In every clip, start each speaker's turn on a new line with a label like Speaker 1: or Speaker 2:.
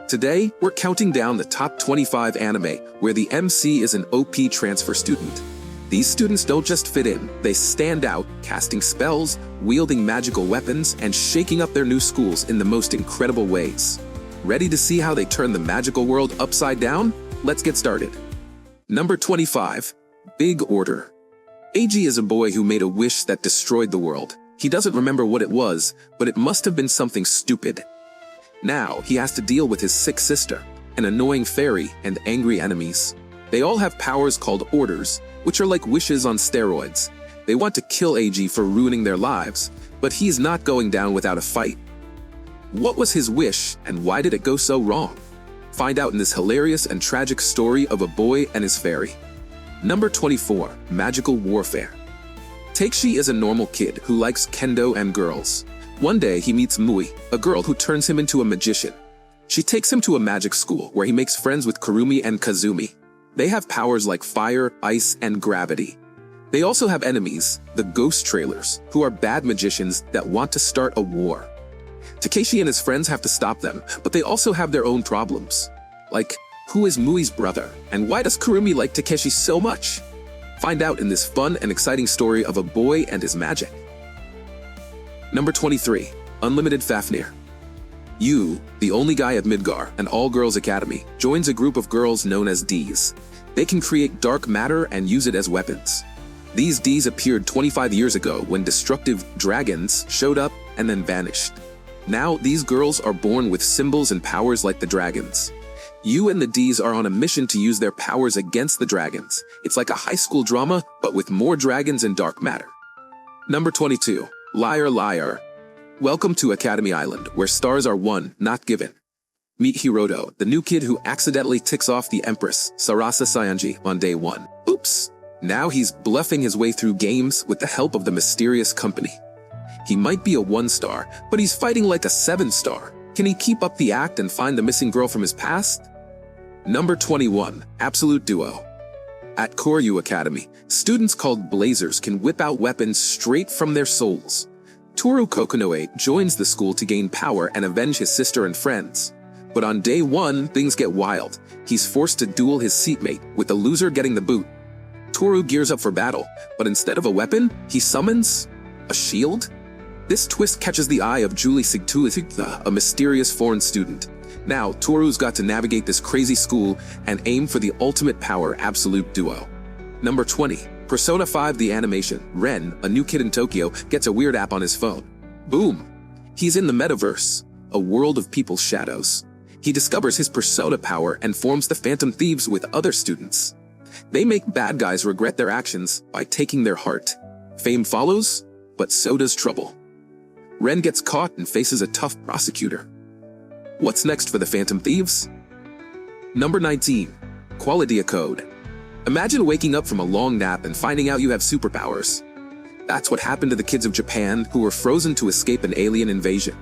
Speaker 1: Today, we're counting down the top 25 anime where the MC is an OP transfer student. These students don't just fit in, they stand out, casting spells, wielding magical weapons, and shaking up their new schools in the most incredible ways. Ready to see how they turn the magical world upside down? Let's get started. Number 25. Big Order. Eiji is a boy who made a wish that destroyed the world. He doesn't remember what it was, but it must have been something stupid. Now, he has to deal with his sick sister, an annoying fairy, and angry enemies. They all have powers called orders, which are like wishes on steroids. They want to kill Eiji for ruining their lives, but he's not going down without a fight. What was his wish, and why did it go so wrong? Find out in this hilarious and tragic story of a boy and his fairy. Number 24. Magical Warfare. Takeshi is a normal kid who likes kendo and girls. One day, he meets Mui, a girl who turns him into a magician. She takes him to a magic school where he makes friends with Kurumi and Kazumi. They have powers like fire, ice, and gravity. They also have enemies, the Ghost Trailers, who are bad magicians that want to start a war. Takeshi and his friends have to stop them, but they also have their own problems. Like, who is Mui's brother, and why does Kurumi like Takeshi so much? Find out in this fun and exciting story of a boy and his magic. Number 23. Unlimited Fafnir. Yu, the only guy at Midgar, an all-girls academy, joins a group of girls known as Ds. They can create dark matter and use it as weapons. These Ds appeared 25 years ago when destructive dragons showed up and then vanished. Now, these girls are born with symbols and powers like the dragons. Yu and the Ds are on a mission to use their powers against the dragons. It's like a high school drama, but with more dragons and dark matter. Number 22. Liar Liar. Welcome to Academy Island, where stars are won, not given. Meet Hiroto, the new kid who accidentally ticks off the Empress, Sarasa Sayanji, on day 1. Oops! Now he's bluffing his way through games with the help of the mysterious company. He might be a 1-star, but he's fighting like a 7-star. Can he keep up the act and find the missing girl from his past? Number 21. Absolute Duo. At Koryu Academy, students called Blazers can whip out weapons straight from their souls. Toru Kokonoe joins the school to gain power and avenge his sister and friends. But on day 1, things get wild. He's forced to duel his seatmate, with the loser getting the boot. Toru gears up for battle, but instead of a weapon, he summons a shield? This twist catches the eye of Julie Sigtuithigtha, a mysterious foreign student. Now, Toru's got to navigate this crazy school and aim for the ultimate power Absolute Duo. Number 20. Persona 5 the Animation. Ren, a new kid in Tokyo, gets a weird app on his phone. Boom! He's in the metaverse, a world of people's shadows. He discovers his persona power and forms the Phantom Thieves with other students. They make bad guys regret their actions by taking their heart. Fame follows, but so does trouble. Ren gets caught and faces a tough prosecutor. What's next for the Phantom Thieves? Number 19. Qualidea Code. Imagine waking up from a long nap and finding out you have superpowers. That's what happened to the kids of Japan who were frozen to escape an alien invasion.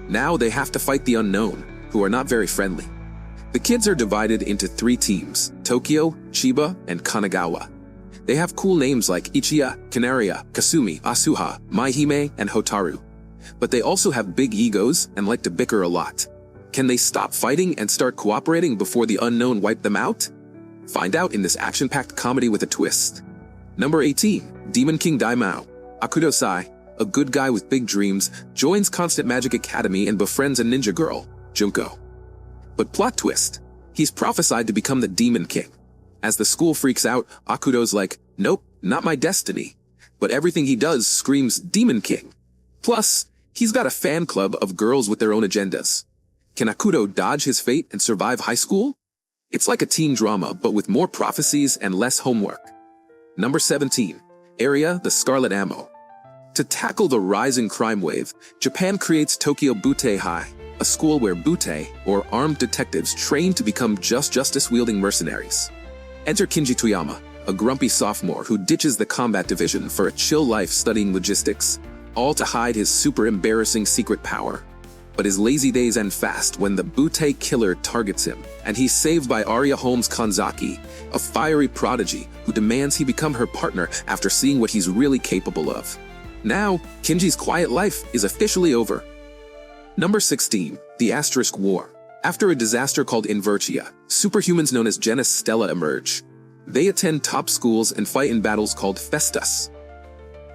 Speaker 1: Now they have to fight the unknown, who are not very friendly. The kids are divided into 3 teams: Tokyo, Chiba, and Kanagawa. They have cool names like Ichiya, Kanaria, Kasumi, Asuha, Maihime, and Hotaru. But they also have big egos and like to bicker a lot. Can they stop fighting and start cooperating before the unknown wipe them out? Find out in this action-packed comedy with a twist. Number 18. Demon King Daimao. Akudosai, a good guy with big dreams, joins Constant Magic Academy and befriends a ninja girl, Junko. But plot twist, he's prophesied to become the Demon King. As the school freaks out, Akudo's like, nope, not my destiny. But everything he does screams Demon King. Plus, he's got a fan club of girls with their own agendas. Can Akudo dodge his fate and survive high school? It's like a teen drama, but with more prophecies and less homework. Number 17. Aria, the Scarlet Ammo. To tackle the rising crime wave, Japan creates Tokyo Butte High, a school where butte, or armed detectives, train to become justice-wielding mercenaries. Enter Kinji Toyama, a grumpy sophomore who ditches the combat division for a chill life studying logistics, all to hide his super embarrassing secret power. But his lazy days end fast when the Butte killer targets him, and he's saved by Aria Holmes Kanzaki, a fiery prodigy who demands he become her partner after seeing what he's really capable of. Now, Kinji's quiet life is officially over. Number 16. The Asterisk War. After a disaster called Invertia, superhumans known as Genus Stella emerge. They attend top schools and fight in battles called Festus.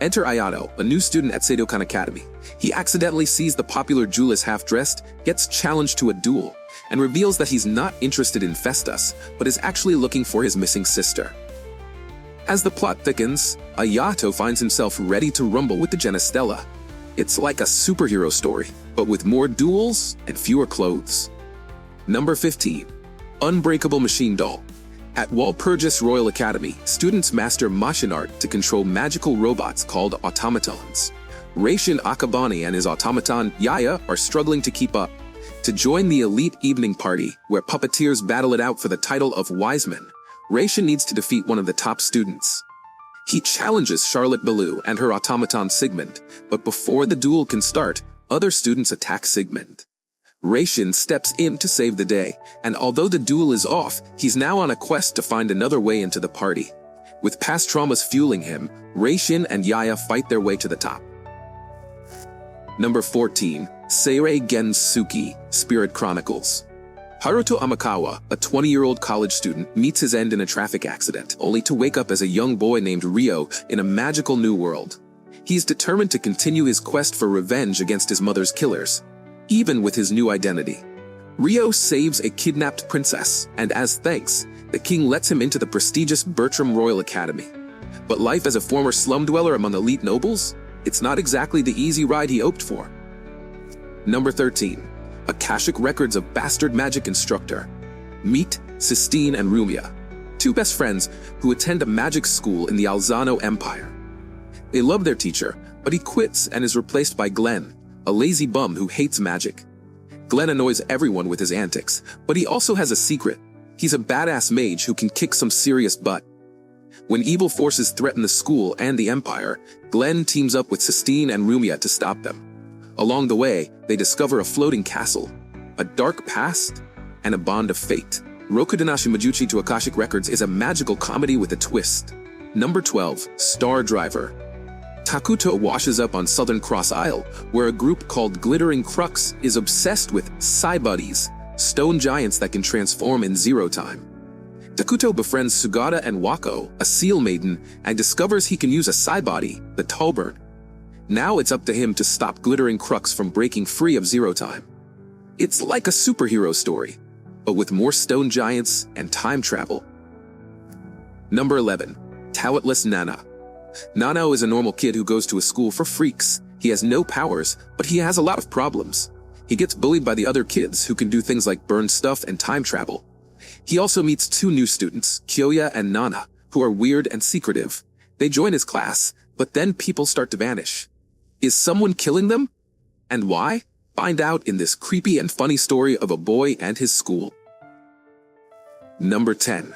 Speaker 1: Enter Ayato, a new student at Seidokan Academy. He accidentally sees the popular Julius half-dressed, gets challenged to a duel, and reveals that he's not interested in Festus, but is actually looking for his missing sister. As the plot thickens, Ayato finds himself ready to rumble with the Genus Stella. It's like a superhero story, but with more duels and fewer clothes. Number 15. Unbreakable Machine-Doll. At Walpurgis Royal Academy, students master machine art to control magical robots called automatons. Reishin Akabani and his automaton, Yaya, are struggling to keep up. To join the elite evening party, where puppeteers battle it out for the title of Wiseman, Reishin needs to defeat one of the top students. He challenges Charlotte Ballou and her automaton Sigmund, but before the duel can start, other students attack Sigmund. Reishin steps in to save the day, and although the duel is off, he's now on a quest to find another way into the party. With past traumas fueling him, Reishin and Yaya fight their way to the top. Number 14. Seirei Gensouki, Spirit Chronicles. Haruto Amakawa, a 20-year-old college student, meets his end in a traffic accident, only to wake up as a young boy named Ryo in a magical new world. He's determined to continue his quest for revenge against his mother's killers, even with his new identity. Ryo saves a kidnapped princess, and as thanks, the king lets him into the prestigious Bertram Royal Academy. But life as a former slum dweller among elite nobles? It's not exactly the easy ride he hoped for. Number 13. Akashic Records of Bastard Magic Instructor. Meet Sistine and Rumia, two best friends who attend a magic school in the Alzano Empire. They love their teacher, but he quits and is replaced by Glenn, a lazy bum who hates magic. Glenn annoys everyone with his antics, but he also has a secret. He's a badass mage who can kick some serious butt. When evil forces threaten the school and the Empire, Glenn teams up with Sistine and Rumia to stop them. Along the way, they discover a floating castle, a dark past, and a bond of fate. Rokudanashi Majuchi to Akashic Records is a magical comedy with a twist. Number 12. Star Driver. Takuto washes up on Southern Cross Isle, where a group called Glittering Crux is obsessed with Saibuddies, stone giants that can transform in zero time. Takuto befriends Sugata and Wako, a seal maiden, and discovers he can use a Saibody, the Tallburn. Now it's up to him to stop Glittering Crux from breaking free of zero time. It's like a superhero story, but with more stone giants and time travel. Number 11. Talentless Nana. Nana is a normal kid who goes to a school for freaks. He has no powers, but he has a lot of problems. He gets bullied by the other kids who can do things like burn stuff and time travel. He also meets two new students, Kyoya and Nana, who are weird and secretive. They join his class, but then people start to vanish. Is someone killing them? And why? Find out in this creepy and funny story of a boy and his school. Number 10.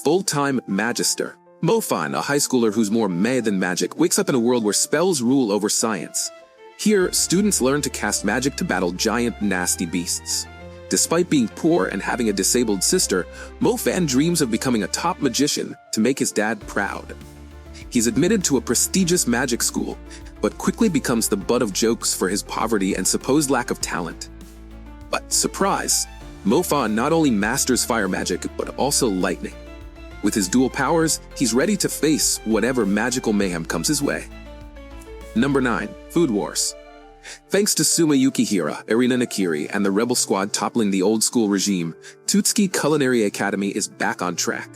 Speaker 1: Full-time Magister. Mofan, a high schooler who's more meh than magic, wakes up in a world where spells rule over science. Here, students learn to cast magic to battle giant, nasty beasts. Despite being poor and having a disabled sister, Mofan dreams of becoming a top magician to make his dad proud. He's admitted to a prestigious magic school, but quickly becomes the butt of jokes for his poverty and supposed lack of talent. But surprise, Mofan not only masters fire magic, but also lightning. With his dual powers, he's ready to face whatever magical mayhem comes his way. Number 9. Food Wars. Thanks to Suma Yukihira, Erina Nakiri, and the rebel squad toppling the old-school regime, Tutsuki Culinary Academy is back on track.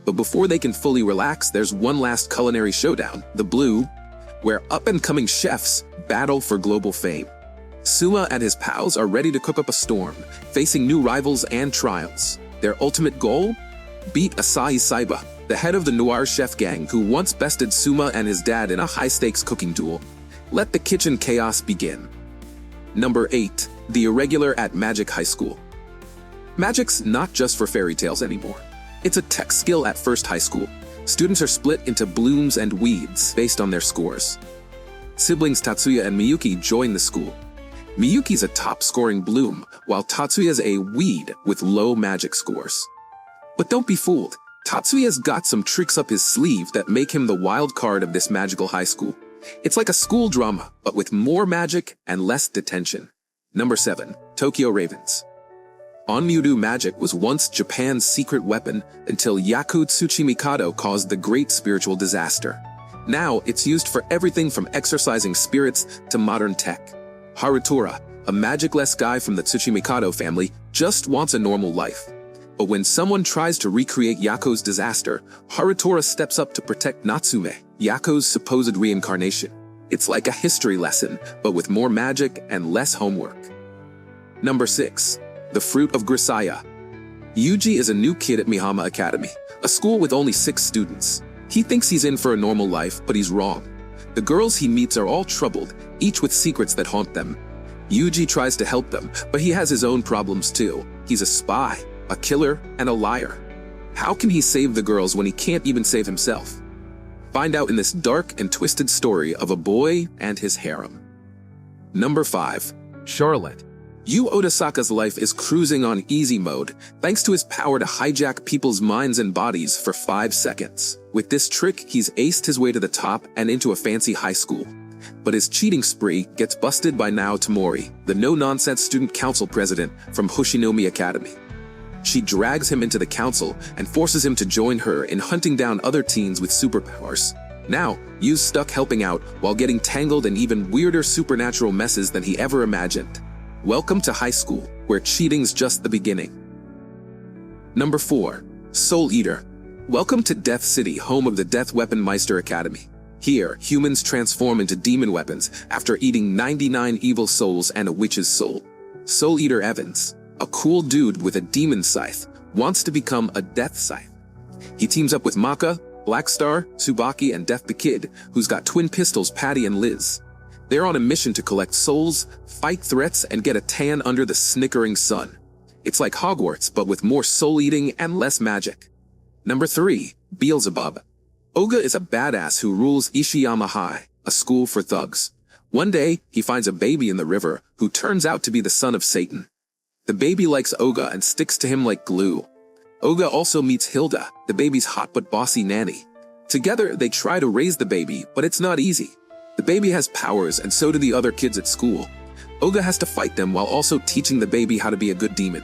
Speaker 1: But before they can fully relax, there's one last culinary showdown, the Blue, where up-and-coming chefs battle for global fame. Suma and his pals are ready to cook up a storm, facing new rivals and trials. Their ultimate goal? Beat Asahi Saiba, the head of the noir chef gang who once bested Suma and his dad in a high-stakes cooking duel. Let the kitchen chaos begin. Number 8. The Irregular at Magic High School. Magic's not just for fairy tales anymore. It's a tech skill at first high school. Students are split into blooms and weeds based on their scores. Siblings Tatsuya and Miyuki join the school. Miyuki's a top-scoring bloom, while Tatsuya's a weed with low magic scores. But don't be fooled. Tatsuya's got some tricks up his sleeve that make him the wild card of this magical high school. It's like a school drama, but with more magic and less detention. Number 7. Tokyo Ravens. Onmyudu magic was once Japan's secret weapon until Yaku Tsuchimikado caused the great spiritual disaster. Now, it's used for everything from exorcising spirits to modern tech. Harutora, a magic-less guy from the Tsuchimikado family, just wants a normal life. But when someone tries to recreate Yako's disaster, Harutora steps up to protect Natsume, Yako's supposed reincarnation. It's like a history lesson, but with more magic and less homework. Number 6. The Fruit of Grisaia. Yuji is a new kid at Mihama Academy, a school with only 6 students. He thinks he's in for a normal life, but he's wrong. The girls he meets are all troubled, each with secrets that haunt them. Yuji tries to help them, but he has his own problems too. He's a spy, a killer, and a liar. How can he save the girls when he can't even save himself? Find out in this dark and twisted story of a boy and his harem. Number 5. Scarlett. Yu Otasaka's life is cruising on easy mode thanks to his power to hijack people's minds and bodies for 5 seconds. With this trick, he's aced his way to the top and into a fancy high school. But his cheating spree gets busted by Nao Tamori, the no-nonsense student council president from Hoshinomi Academy. She drags him into the council and forces him to join her in hunting down other teens with superpowers. Now, Yu's stuck helping out while getting tangled in even weirder supernatural messes than he ever imagined. Welcome to high school, where cheating's just the beginning. Number 4. Soul Eater. Welcome to Death City, home of the Death Weapon Meister Academy. Here, humans transform into demon weapons after eating 99 evil souls and a witch's soul. Soul Eater Evans, a cool dude with a demon scythe, wants to become a death scythe. He teams up with Maka, Blackstar, Tsubaki, and Death the Kid, who's got twin pistols Patty and Liz. They're on a mission to collect souls, fight threats, and get a tan under the snickering sun. It's like Hogwarts, but with more soul-eating and less magic. Number 3. Beelzebub. Oga is a badass who rules Ishiyama High, a school for thugs. One day, he finds a baby in the river who turns out to be the son of Satan. The baby likes Oga and sticks to him like glue. Oga also meets Hilda, the baby's hot but bossy nanny. Together, they try to raise the baby, but it's not easy. The baby has powers, and so do the other kids at school. Oga has to fight them while also teaching the baby how to be a good demon.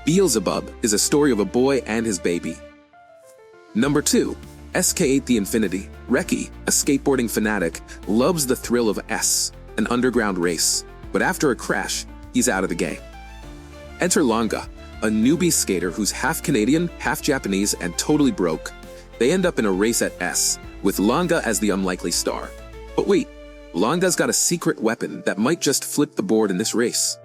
Speaker 1: Beelzebub is a story of a boy and his baby. Number 2. SK8 the Infinity. Reki, a skateboarding fanatic, loves the thrill of an underground race. But after a crash, he's out of the game. Enter Langa, a newbie skater who's half Canadian, half Japanese, and totally broke. They end up in a race at S, with Langa as the unlikely star. But wait, Langa's got a secret weapon that might just flip the board in this race.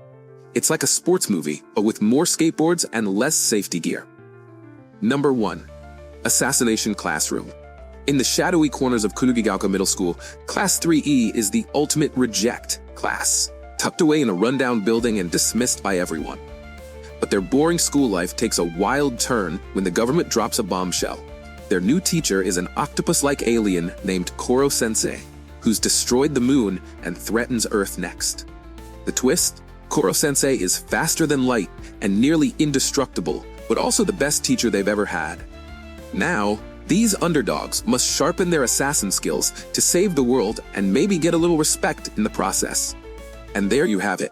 Speaker 1: It's like a sports movie, but with more skateboards and less safety gear. Number 1. Assassination Classroom. In the shadowy corners of Kunugigaoka Middle School, Class 3E is the ultimate reject class, tucked away in a rundown building and dismissed by everyone. But their boring school life takes a wild turn when the government drops a bombshell. Their new teacher is an octopus-like alien named Koro-sensei, who's destroyed the moon and threatens Earth next. The twist? Koro-sensei is faster than light and nearly indestructible, but also the best teacher they've ever had. Now, these underdogs must sharpen their assassin skills to save the world and maybe get a little respect in the process. And there you have it,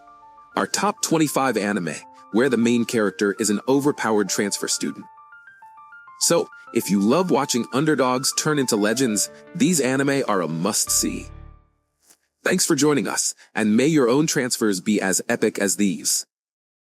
Speaker 1: our top 25 anime, where the main character is an overpowered transfer student. So, if you love watching underdogs turn into legends, these anime are a must-see. Thanks for joining us, and may your own transfers be as epic as these.